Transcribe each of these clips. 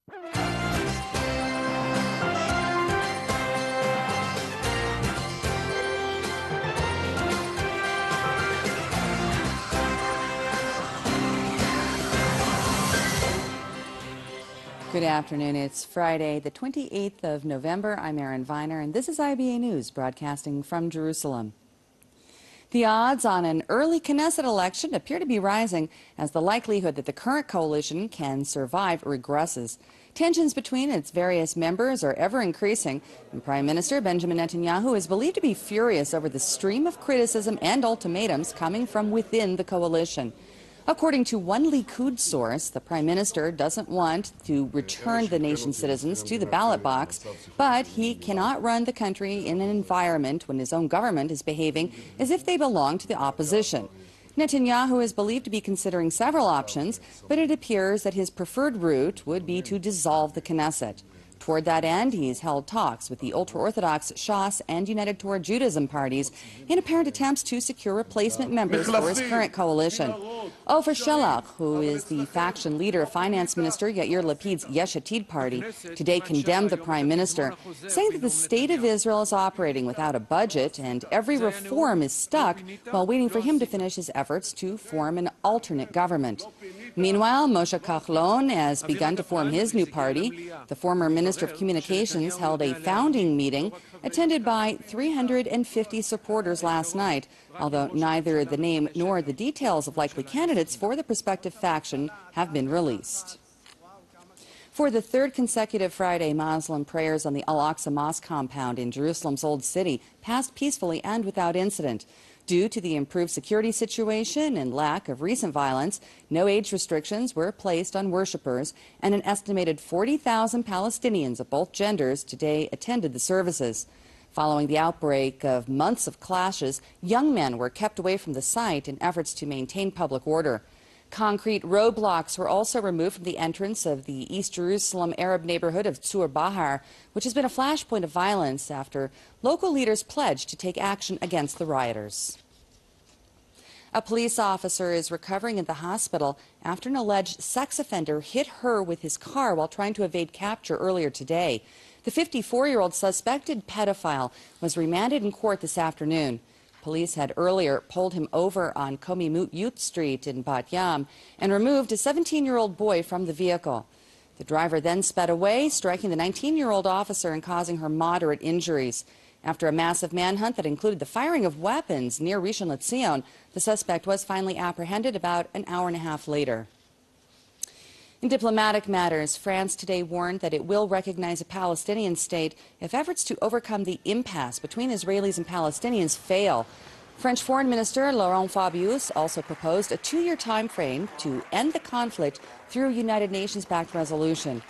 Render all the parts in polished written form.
Good afternoon. It's Friday, the 28th of November. I'm Erin Viner, and this is IBA News, broadcasting from Jerusalem. The odds on an early Knesset election appear to be rising as the likelihood that the current coalition can survive regresses. Tensions between its various members are ever increasing, and Prime Minister Benjamin Netanyahu is believed to be furious over the stream of criticism and ultimatums coming from within the coalition. According to one Likud source, the Prime Minister doesn't want to return the nation's citizens to the ballot box, but he cannot run the country in an environment when his own government is behaving as if they belong to the opposition. Netanyahu is believed to be considering several options, but it appears that his preferred route would be to dissolve the Knesset. Toward that end, he's held talks with the ultra-Orthodox Shas and United Torah Judaism parties in apparent attempts to secure replacement members for his current coalition. Ofer Shelach, who is the faction leader of Finance Minister Yair Lapid's Yesh Atid party, today condemned the Prime Minister, saying that the state of Israel is operating without a budget and every reform is stuck while waiting for him to finish his efforts to form an alternate government. Meanwhile, Moshe Kahlon has begun to form his new party. The former Minister of Communications held a founding meeting attended by 350 supporters last night, although neither the name nor the details of likely candidates for the prospective faction have been released. For the third consecutive Friday, Muslim prayers on the Al-Aqsa Mosque compound in Jerusalem's Old City passed peacefully and without incident. Due to the improved security situation and lack of recent violence, no age restrictions were placed on worshippers, and an estimated 40,000 Palestinians of both genders today attended the services. Following the outbreak of months of clashes, young men were kept away from the site in efforts to maintain public order. Concrete roadblocks were also removed from the entrance of the East Jerusalem Arab neighborhood of Tzur Bahar, which has been a flashpoint of violence after local leaders pledged to take action against the rioters. A police officer is recovering in the hospital after an alleged sex offender hit her with his car while trying to evade capture earlier today. The 54-year-old suspected pedophile was remanded in court this afternoon. Police had earlier pulled him over on Komimut Youth Street in Bat Yam and removed a 17-year-old boy from the vehicle. The driver then sped away, striking the 19-year-old officer and causing her moderate injuries. After a massive manhunt that included the firing of weapons near Rishon LeZion, the suspect was finally apprehended about an hour and a half later. In diplomatic matters, France today warned that it will recognize a Palestinian state if efforts to overcome the impasse between Israelis and Palestinians fail. French Foreign Minister Laurent Fabius also proposed a 2-year time frame to end the conflict through a United Nations-backed resolution.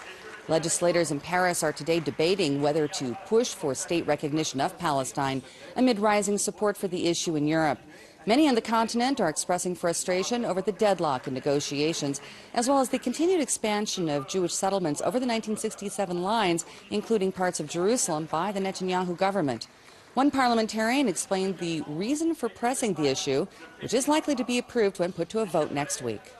Legislators in Paris are today debating whether to push for state recognition of Palestine amid rising support for the issue in Europe. Many on the continent are expressing frustration over the deadlock in negotiations, as well as the continued expansion of Jewish settlements over the 1967 lines, including parts of Jerusalem, by the Netanyahu government. One parliamentarian explained the reason for pressing the issue, which is likely to be approved when put to a vote next week.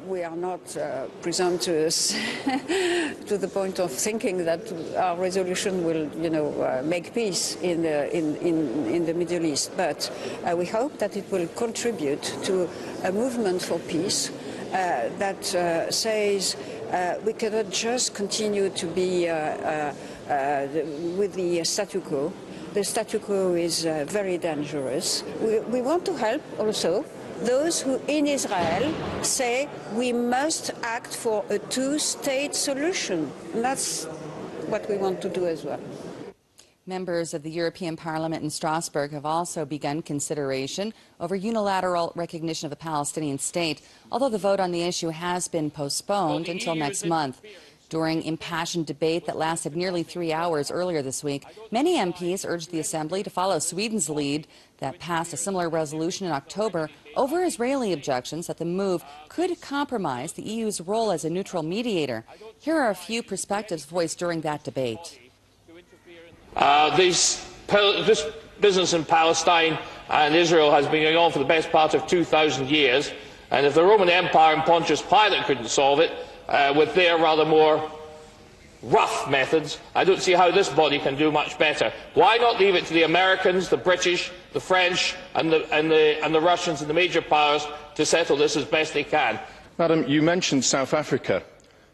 We are not presumptuous to the point of thinking that our resolution will, make peace in the Middle East. But we hope that it will contribute to a movement for peace that says we cannot just continue to be with the statu quo. The statu quo is very dangerous. We want to help also those who in Israel say we must act for a two-state solution. And that's what we want to do as well. Members of the European Parliament in Strasbourg have also begun consideration over unilateral recognition of a Palestinian state, although the vote on the issue has been postponed until next month. During impassioned debate that lasted nearly 3 hours earlier this week, many MPs urged the Assembly to follow Sweden's lead that passed a similar resolution in October over Israeli objections that the move could compromise the EU's role as a neutral mediator. Here are a few perspectives voiced during that debate. This business in Palestine and Israel has been going on for the best part of 2,000 years, and if the Roman Empire and Pontius Pilate couldn't solve it, with their rather more rough methods. I don't see how this body can do much better. Why not leave it to the Americans, the British, the French and the Russians and the major powers to settle this as best they can? Madam, you mentioned South Africa.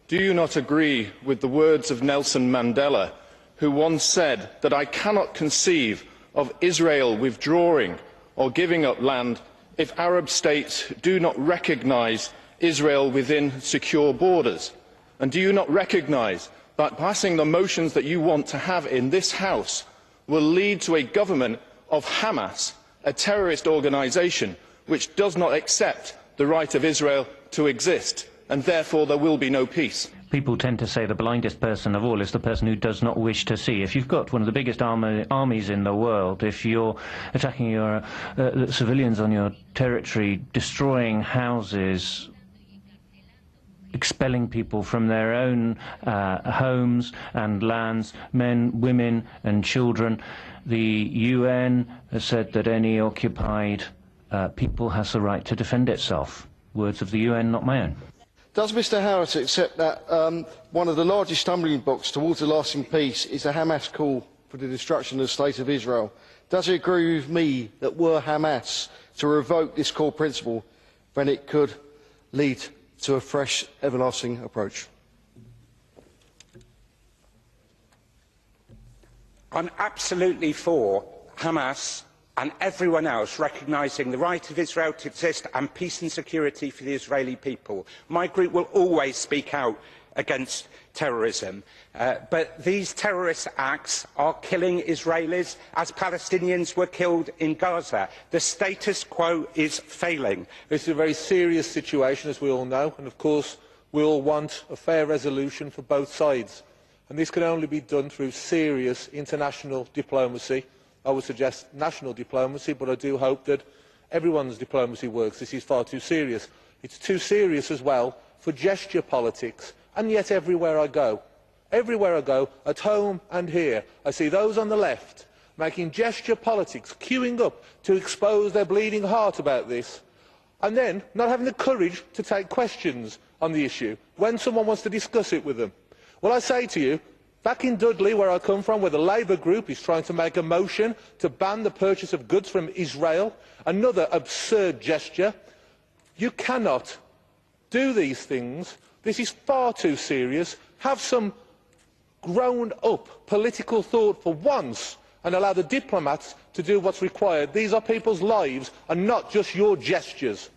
Do you not agree with the words of Nelson Mandela, who once said that I cannot conceive of Israel withdrawing or giving up land if Arab states do not recognise Israel within secure borders? And do you not recognise that passing the motions that you want to have in this House will lead to a government of Hamas, a terrorist organisation which does not accept the right of Israel to exist, and therefore there will be no peace? People tend to say the blindest person of all is the person who does not wish to see. If you've got one of the biggest armies in the world, if you're attacking your civilians on your territory, destroying houses, expelling people from their own homes and lands, men, women and children, the UN has said that any occupied people has the right to defend itself. Words of the UN, not my own. Does Mr Harris accept that one of the largest stumbling blocks towards a lasting peace is the Hamas call for the destruction of the State of Israel? Does he agree with me that were Hamas to revoke this core principle, then it could lead to a fresh, everlasting approach? I'm absolutely for Hamas and everyone else recognising the right of Israel to exist and peace and security for the Israeli people. My group will always speak out against terrorism, but these terrorist acts are killing Israelis as Palestinians were killed in Gaza. The status quo is failing. This is a very serious situation, as we all know, and of course we all want a fair resolution for both sides. And this can only be done through serious international diplomacy. I would suggest national diplomacy, but I do hope that everyone's diplomacy works. This is far too serious. It's too serious as well for gesture politics, and yet everywhere I go, at home and here, I see those on the left making gesture politics, queuing up to expose their bleeding heart about this, and then not having the courage to take questions on the issue when someone wants to discuss it with them. Well, I say to you, back in Dudley, where I come from, where the Labour group is trying to make a motion to ban the purchase of goods from Israel, another absurd gesture, you cannot do these things. This is far too serious. Have some grown-up political thought for once and allow the diplomats to do what's required. These are people's lives and not just your gestures.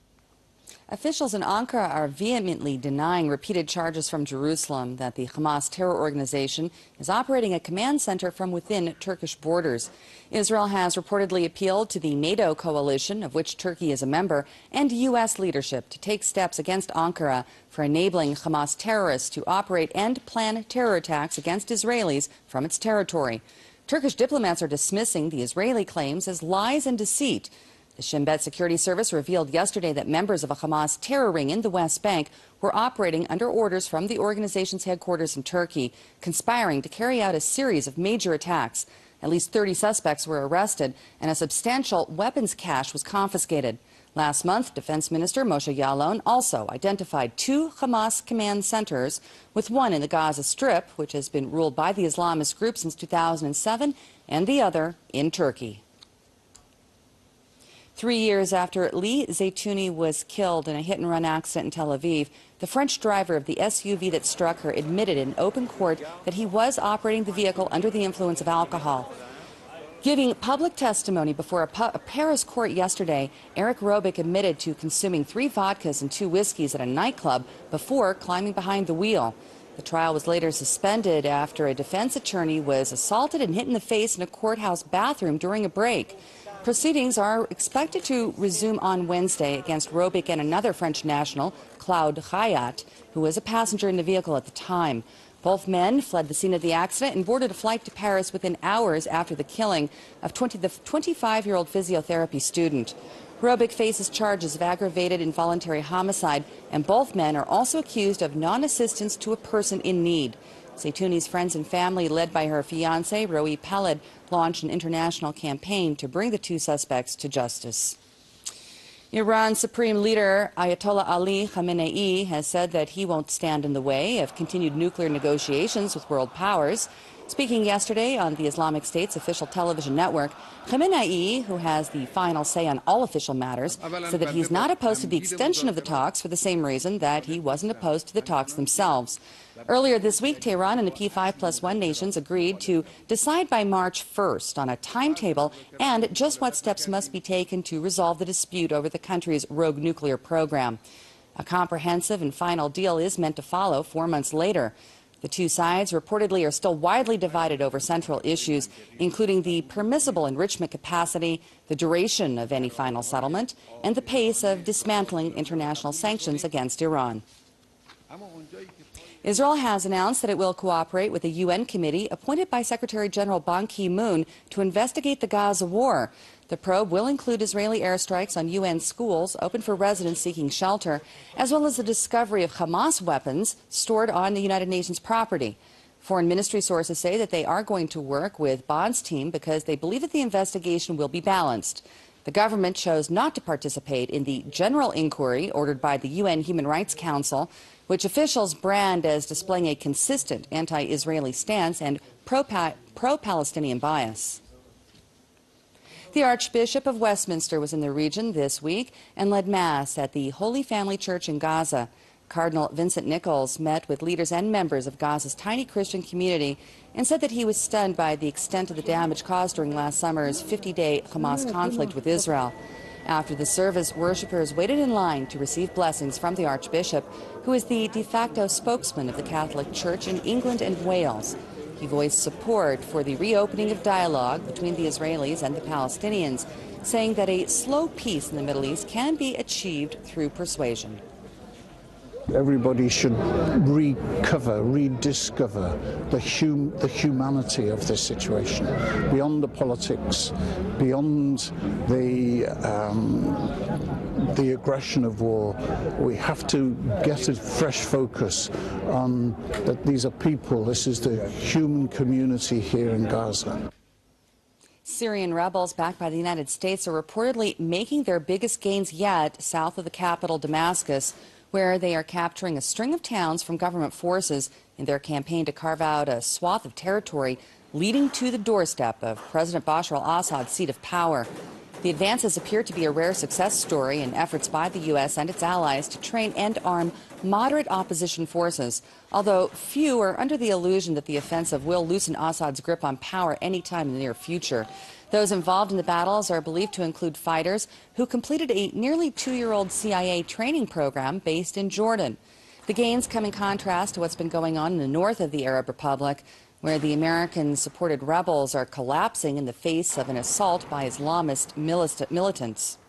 Officials in Ankara are vehemently denying repeated charges from Jerusalem that the Hamas terror organization is operating a command center from within Turkish borders. Israel has reportedly appealed to the NATO coalition, of which Turkey is a member, and U.S. leadership to take steps against Ankara for enabling Hamas terrorists to operate and plan terror attacks against Israelis from its territory. Turkish diplomats are dismissing the Israeli claims as lies and deceit. The Shin Bet Security Service revealed yesterday that members of a Hamas terror ring in the West Bank were operating under orders from the organization's headquarters in Turkey, conspiring to carry out a series of major attacks. At least 30 suspects were arrested, and a substantial weapons cache was confiscated. Last month, Defense Minister Moshe Yaalon also identified 2 Hamas command centers, with one in the Gaza Strip, which has been ruled by the Islamist group since 2007, and the other in Turkey. 3 years after Lee Zaytouni was killed in a hit-and-run accident in Tel Aviv, the French driver of the SUV that struck her admitted in open court that he was operating the vehicle under the influence of alcohol. Giving public testimony before a Paris court yesterday, Eric Robic admitted to consuming 3 vodkas and 2 whiskeys at a nightclub before climbing behind the wheel. The trial was later suspended after a defense attorney was assaulted and hit in the face in a courthouse bathroom during a break. Proceedings are expected to resume on Wednesday against Robic and another French national, Claude Khayat, who was a passenger in the vehicle at the time. Both men fled the scene of the accident and boarded a flight to Paris within hours after the killing of the 25-year-old physiotherapy student. Robic faces charges of aggravated involuntary homicide, and both men are also accused of non-assistance to a person in need. Zaytouni's friends and family, led by her fiancé, Roe Peled, launched an international campaign to bring the 2 suspects to justice. Iran's Supreme Leader Ayatollah Ali Khamenei has said that he won't stand in the way of continued nuclear negotiations with world powers. Speaking yesterday on the Islamic State's official television network, Khamenei, who has the final say on all official matters, said that he's not opposed to the extension of the talks for the same reason that he wasn't opposed to the talks themselves. Earlier this week, Tehran and the P5+1 nations agreed to decide by March 1st on a timetable and just what steps must be taken to resolve the dispute over the country's rogue nuclear program. A comprehensive and final deal is meant to follow 4 months later. The two sides reportedly are still widely divided over central issues, including the permissible enrichment capacity, the duration of any final settlement, and the pace of dismantling international sanctions against Iran. Israel has announced that it will cooperate with a UN committee appointed by Secretary General Ban Ki-moon to investigate the Gaza war. The probe will include Israeli airstrikes on UN schools open for residents seeking shelter, as well as the discovery of Hamas weapons stored on the United Nations property. Foreign ministry sources say that they are going to work with Ban's team because they believe that the investigation will be balanced. The government chose not to participate in the general inquiry ordered by the UN Human Rights Council, which officials brand as displaying a consistent anti-Israeli stance and pro-Palestinian bias. The Archbishop of Westminster was in the region this week and led Mass at the Holy Family Church in Gaza. Cardinal Vincent Nichols met with leaders and members of Gaza's tiny Christian community and said that he was stunned by the extent of the damage caused during last summer's 50-day Hamas conflict with Israel. After the service, worshippers waited in line to receive blessings from the Archbishop, who is the de facto spokesman of the Catholic Church in England and Wales. He voiced support for the reopening of dialogue between the Israelis and the Palestinians, saying that a slow peace in the Middle East can be achieved through persuasion. Everybody should rediscover the humanity of this situation, beyond the politics, beyond the aggression of war. We have to get a fresh focus on that these are people, this is the human community here in Gaza. Syrian rebels backed by the United States are reportedly making their biggest gains yet south of the capital, Damascus, where they are capturing a string of towns from government forces in their campaign to carve out a swath of territory leading to the doorstep of President Bashar al-Assad's seat of power. The advances appear to be a rare success story in efforts by the U.S. and its allies to train and arm moderate opposition forces, although few are under the illusion that the offensive will loosen Assad's grip on power anytime in the near future. Those involved in the battles are believed to include fighters who completed a nearly 2-year-old CIA training program based in Jordan. The gains come in contrast to what's been going on in the north of the Arab Republic, where the American-supported rebels are collapsing in the face of an assault by Islamist militants.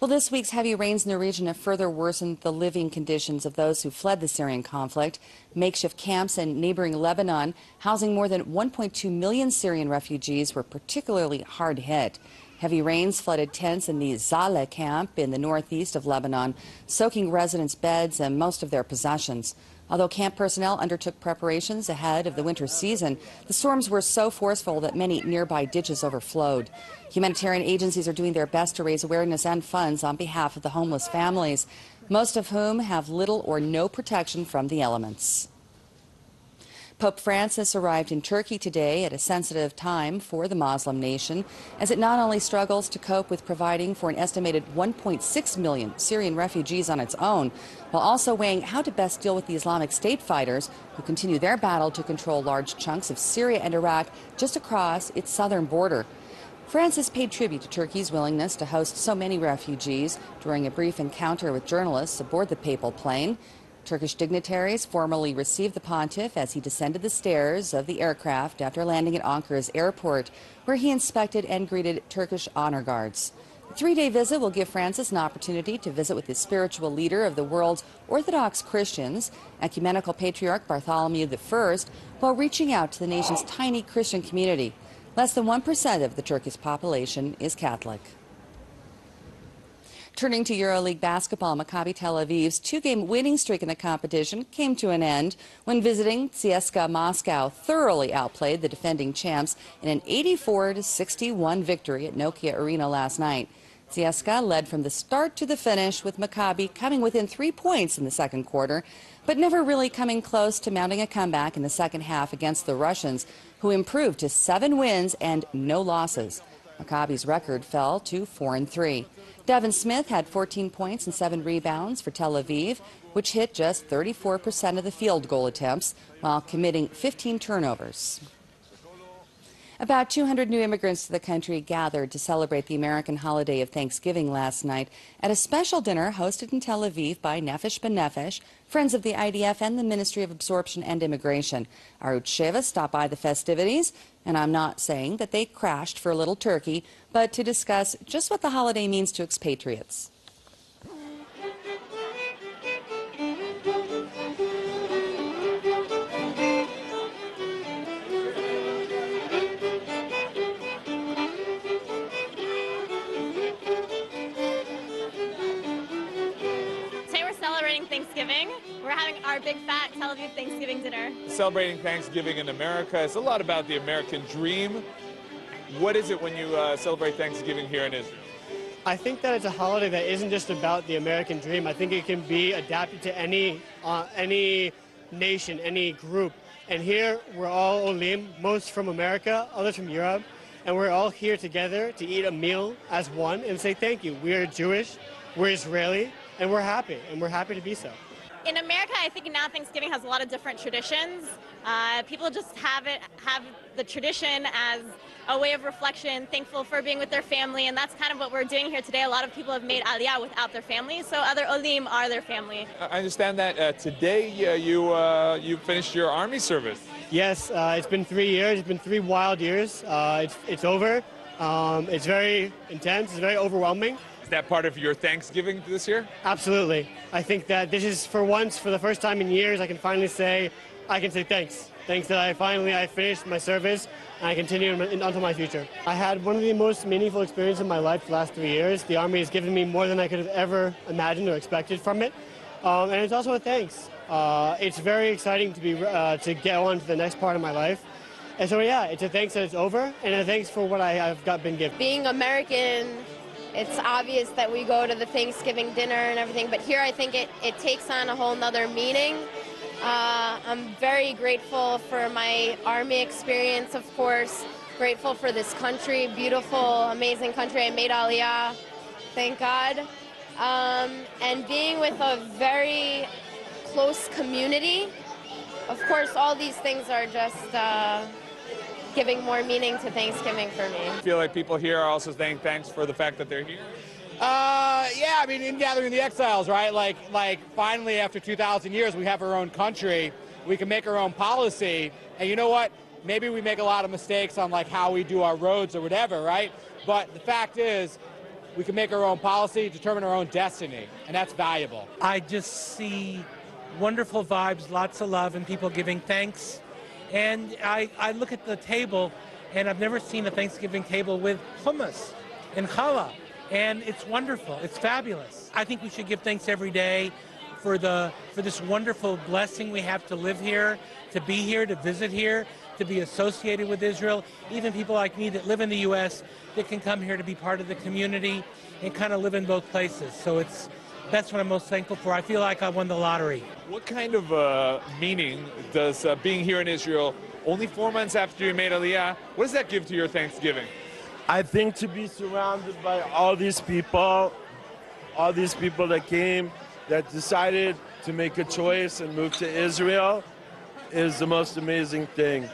Well, this week's heavy rains in the region have further worsened the living conditions of those who fled the Syrian conflict. Makeshift camps in neighboring Lebanon, housing more than 1.2 million Syrian refugees, were particularly hard hit. Heavy rains flooded tents in the Zaleh camp in the northeast of Lebanon, soaking residents' beds and most of their possessions. Although camp personnel undertook preparations ahead of the winter season, the storms were so forceful that many nearby ditches overflowed. Humanitarian agencies are doing their best to raise awareness and funds on behalf of the homeless families, most of whom have little or no protection from the elements. Pope Francis arrived in Turkey today at a sensitive time for the Muslim nation, as it not only struggles to cope with providing for an estimated 1.6 million Syrian refugees on its own, while also weighing how to best deal with the Islamic State fighters who continue their battle to control large chunks of Syria and Iraq just across its southern border. Francis paid tribute to Turkey's willingness to host so many refugees during a brief encounter with journalists aboard the papal plane. Turkish dignitaries formally received the pontiff as he descended the stairs of the aircraft after landing at Ankara''s airport, where he inspected and greeted Turkish honor guards. The 3-day visit will give Francis an opportunity to visit with the spiritual leader of the world's Orthodox Christians, Ecumenical Patriarch Bartholomew I, while reaching out to the nation's tiny Christian community. Less than 1% of the Turkish population is Catholic. Turning to EuroLeague basketball, Maccabi Tel Aviv's 2-game winning streak in the competition came to an end when visiting CSKA Moscow thoroughly outplayed the defending champs in an 84-61 victory at Nokia Arena last night. CSKA led from the start to the finish, with Maccabi coming within 3 points in the second quarter, but never really coming close to mounting a comeback in the second half against the Russians, who improved to 7 wins and no losses. Maccabi's record fell to 4-3. Devin Smith had 14 points and 7 rebounds for Tel Aviv, which hit just 34% of the field goal attempts while committing 15 turnovers. About 200 new immigrants to the country gathered to celebrate the American holiday of Thanksgiving last night at a special dinner hosted in Tel Aviv by Nefesh B'Nefesh, Friends of the IDF, and the Ministry of Absorption and Immigration. Arut Sheva stopped by the festivities, and I'm not saying that they crashed for a little turkey, but to discuss just what the holiday means to expatriates. Thanksgiving. We're having our big fat Tel Aviv Thanksgiving dinner. Celebrating Thanksgiving in America. It's a lot about the American dream. What is it when you celebrate Thanksgiving here in Israel? I think that it's a holiday that isn't just about the American dream. I think it can be adapted to any nation, any group. And here we're all Olim, most from America, others from Europe, and we're all here together to eat a meal as one and say thank you. We're Jewish, we're Israeli, and we're happy to be so. In America, I think now Thanksgiving has a lot of different traditions. People just have the tradition as a way of reflection, thankful for being with their family, and that's kind of what we're doing here today. A lot of people have made Aliyah without their family, so other Olim are their family. I understand that today you finished your army service. Yes, it's been 3 years. It's been 3 wild years. It's over. It's very intense. It's very overwhelming. Is that part of your Thanksgiving this year? Absolutely. I think that this is for the first time in years, I can say thanks. Thanks that I finished my service and I continue onto my future. I had one of the most meaningful experiences of my life the last 3 years. The Army has given me more than I could have ever imagined or expected from it. And it's also a thanks. It's very exciting to get on to the next part of my life. And so yeah, it's a thanks that it's over and a thanks for what I've been given. Being American, it's obvious that we go to the Thanksgiving dinner and everything, but here I think it takes on a whole nother meaning. I'm very grateful for my Army experience, of course, grateful for this country, beautiful, amazing country. I made Aliyah, thank God. And being with a very close community, of course, all these things are just giving more meaning to Thanksgiving for me. I feel like people here are also saying thanks for the fact that they're here. Yeah, I mean, in gathering the exiles, right? Like finally, after 2,000 years, we have our own country. We can make our own policy. And you know what? Maybe we make a lot of mistakes on like how we do our roads or whatever, right? But the fact is, we can make our own policy, determine our own destiny, and that's valuable. I just see wonderful vibes, lots of love, and people giving thanks. And I look at the table, and I've never seen a Thanksgiving table with hummus and challah. And it's wonderful. It's fabulous. I think we should give thanks every day for this wonderful blessing we have to live here, to be here, to visit here, to be associated with Israel. Even people like me that live in the U.S. that can come here to be part of the community and kind of live in both places. So that's what I'm most thankful for. I feel like I won the lottery. What kind of meaning does being here in Israel, only 4 months after you made Aliyah, what does that give to your Thanksgiving? I think to be surrounded by all these people that came, that decided to make a choice and move to Israel, is the most amazing thing.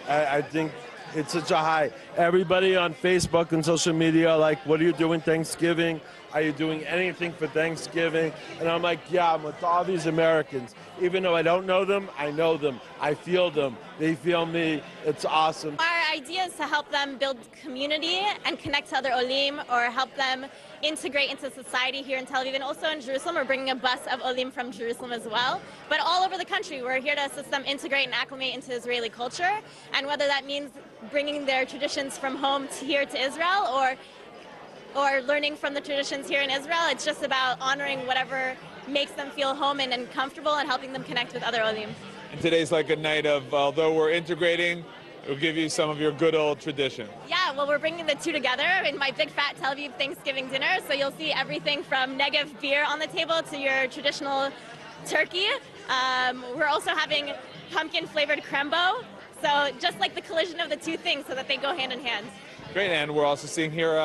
I think it's such a high. Everybody on Facebook and social media, like, what are you doing Thanksgiving? Are you doing anything for Thanksgiving? And I'm like, yeah, I'm with all these Americans. Even though I don't know them, I know them. I feel them. They feel me. It's awesome. Our idea is to help them build community and connect to other Olim, or help them integrate into society here in Tel Aviv and also in Jerusalem. We're bringing a bus of Olim from Jerusalem as well. But all over the country, we're here to assist them integrate and acclimate into Israeli culture. And whether that means bringing their traditions from home to here to Israel, or learning from the traditions here in Israel, it's just about honoring whatever makes them feel home and comfortable, and helping them connect with other Olim. And today's like a night of, although we're integrating, We'll give you some of your good old tradition. Yeah, well, we're bringing the two together in my big fat Tel Aviv Thanksgiving dinner. So you'll see everything from Negev beer on the table to your traditional turkey. We're also having pumpkin-flavored crembo. So just like the collision of the two things so that they go hand in hand. Great, and we're also seeing here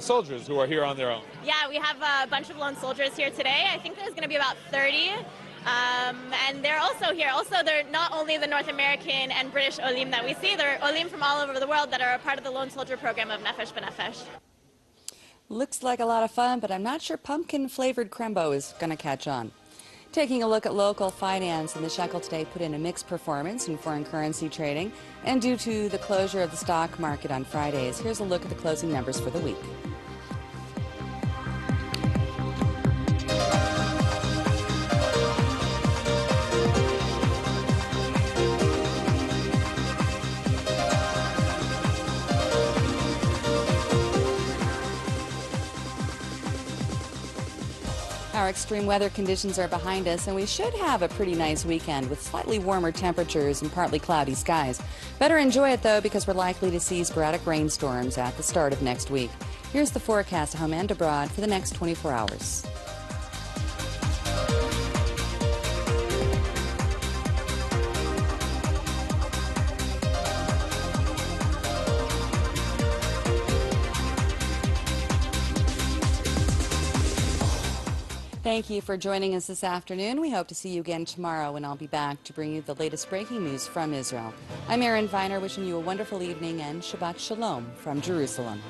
soldiers who are here on their own. Yeah, we have a bunch of lone soldiers here today. I think there's going to be about 30. And they're also here. Also, they're not only the North American and British Olim that we see, they're Olim from all over the world that are a part of the Lone Soldier program of Nefesh B'Nefesh. Looks like a lot of fun, but I'm not sure pumpkin-flavored crembo is going to catch on. Taking a look at local finance, and the shekel today put in a mixed performance in foreign currency trading, and due to the closure of the stock market on Fridays, here's a look at the closing numbers for the week. Our extreme weather conditions are behind us, and we should have a pretty nice weekend with slightly warmer temperatures and partly cloudy skies. Better enjoy it, though, because we're likely to see sporadic rainstorms at the start of next week. Here's the forecast at home and abroad for the next 24 hours. Thank you for joining us this afternoon. We hope to see you again tomorrow, when I'll be back to bring you the latest breaking news from Israel. I'm Erin Viner, wishing you a wonderful evening and Shabbat Shalom from Jerusalem.